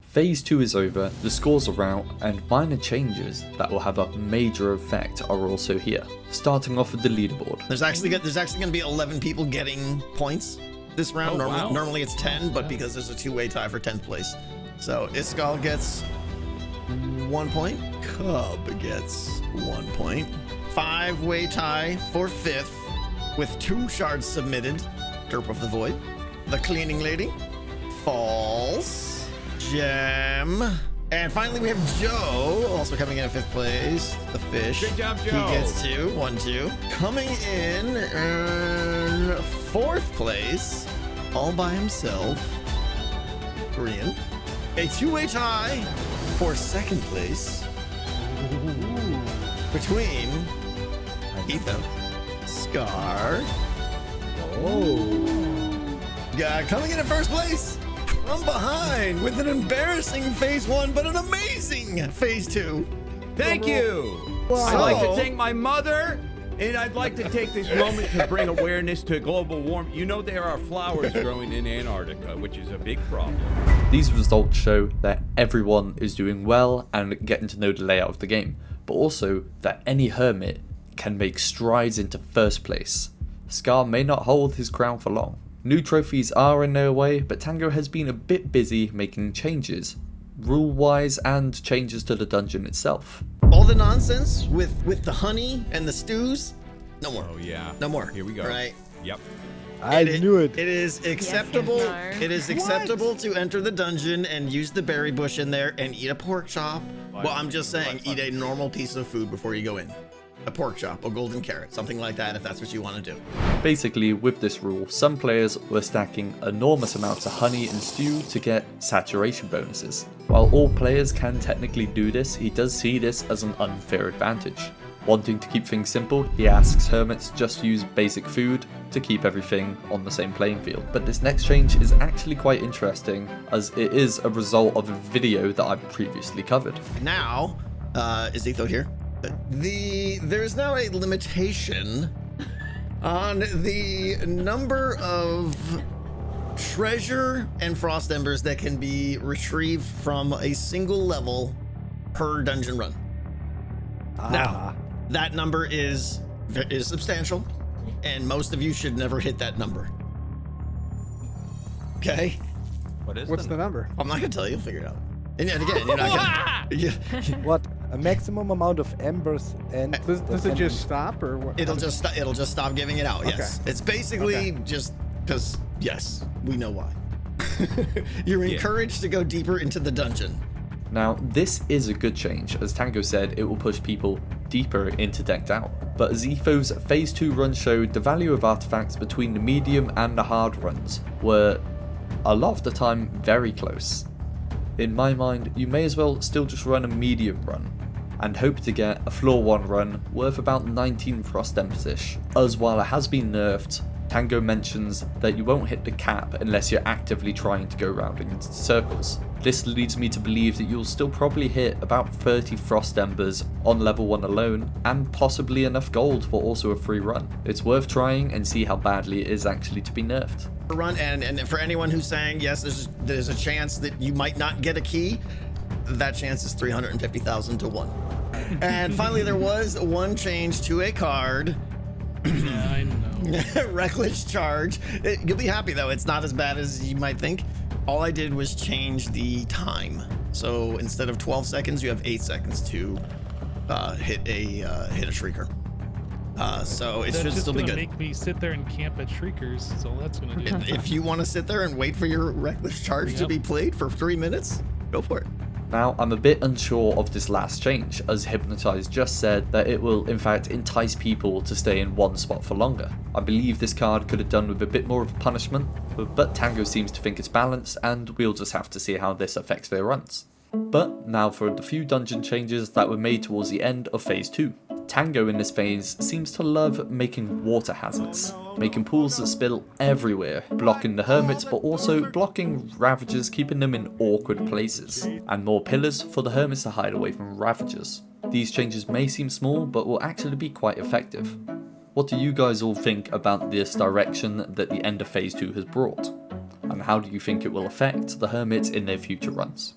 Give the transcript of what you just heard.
Phase 2 is over, the scores are out, and minor changes that will have a major effect are also here. Starting off with the leaderboard. There's actually going to be 11 people getting points this round. Normally it's 10, but because there's a two-way tie for 10th place. So Iskal gets 1 point, Cub gets 1 point. 5-way tie for 5th with 2 shards submitted. Derp of the Void. The Cleaning Lady. False. Gem. And finally we have Joe, also coming in at 5th place. The Fish. Good job, Joe. He gets 2. 1, 2. Coming in 4th place, all by himself. Korean. A 2-way tie for 2nd place between Ethan, Scar. Coming in at 1st place from behind with an embarrassing phase 1, but an amazing phase 2. Thank you. I'd like to thank my mother, and I'd like to take this moment to bring awareness to global warming. You know there are flowers growing in Antarctica, which is a big problem. These results show that everyone is doing well and getting to know the layout of the game, but also that any hermit can make strides into 1st place. Scar may not hold his crown for long. New trophies are in their way, but Tango has been a bit busy making changes, rule-wise and changes to the dungeon itself. All the nonsense with the honey and the stews, no more. Oh yeah. No more. Here we go. Right. Yep. I knew it. It is acceptable. Yes, It is acceptable to enter the dungeon and use the berry bush in there and eat a pork chop. Well, I'm just saying, eat a normal piece of food before you go in. A pork chop, a golden carrot, something like that if that's what you want to do. Basically, with this rule, some players were stacking enormous amounts of honey and stew to get saturation bonuses. While all players can technically do this, he does see this as an unfair advantage. Wanting to keep things simple, he asks hermits just use basic food to keep everything on the same playing field. But this next change is actually quite interesting, as it is a result of a video that I've previously covered. Now, is Etho here? There's now a limitation on the number of treasure and frost embers that can be retrieved from a single level per dungeon run. Now, that number is substantial, and most of you should never hit that number. Okay? What's the number? I'm not gonna tell you. You'll figure it out. And again, you're not gonna. What? A maximum amount of embers and Does it just stop or what? It'll just stop giving it out. Yes, it's basically just because. Yes, we know why. You're encouraged to go deeper into the dungeon. Now, this is a good change, as Tango said it will push people deeper into Decked Out. But as Etho's Phase 2 run showed, the value of artifacts between the medium and the hard runs were, a lot of the time, very close. In my mind, you may as well still just run a medium run, and hope to get a floor 1 run worth about 19 frost embers-ish, as while it has been nerfed, Tango mentions that you won't hit the cap unless you're actively trying to go round in circles. This leads me to believe that you'll still probably hit about 30 frost embers on level 1 alone, and possibly enough gold for also a free run. It's worth trying and see how badly it is actually to be nerfed. Run and for anyone who's saying yes, there's a chance that you might not get a key. That chance is 350,000 to 1. And finally, there was one change to a card. Yeah, I know. Reckless charge. You'll be happy though. It's not as bad as you might think. All I did was change the time. So instead of 12 seconds, you have 8 seconds to hit a shrieker. So it should still be good. That's just gonna make me sit there and camp at shriekers. So that's gonna do. If you want to sit there and wait for your reckless charge to be played for 3 minutes, go for it. Now, I'm a bit unsure of this last change, as Hypnotize just said that it will in fact entice people to stay in one spot for longer. I believe this card could have done with a bit more of a punishment, but Tango seems to think it's balanced, and we'll just have to see how this affects their runs. But now for the few dungeon changes that were made towards the end of Phase 2. Tango in this phase seems to love making water hazards, making pools that spill everywhere, blocking the hermits but also blocking ravagers, keeping them in awkward places, and more pillars for the hermits to hide away from ravagers. These changes may seem small but will actually be quite effective. What do you guys all think about this direction that the end of Phase 2 has brought? And how do you think it will affect the hermits in their future runs?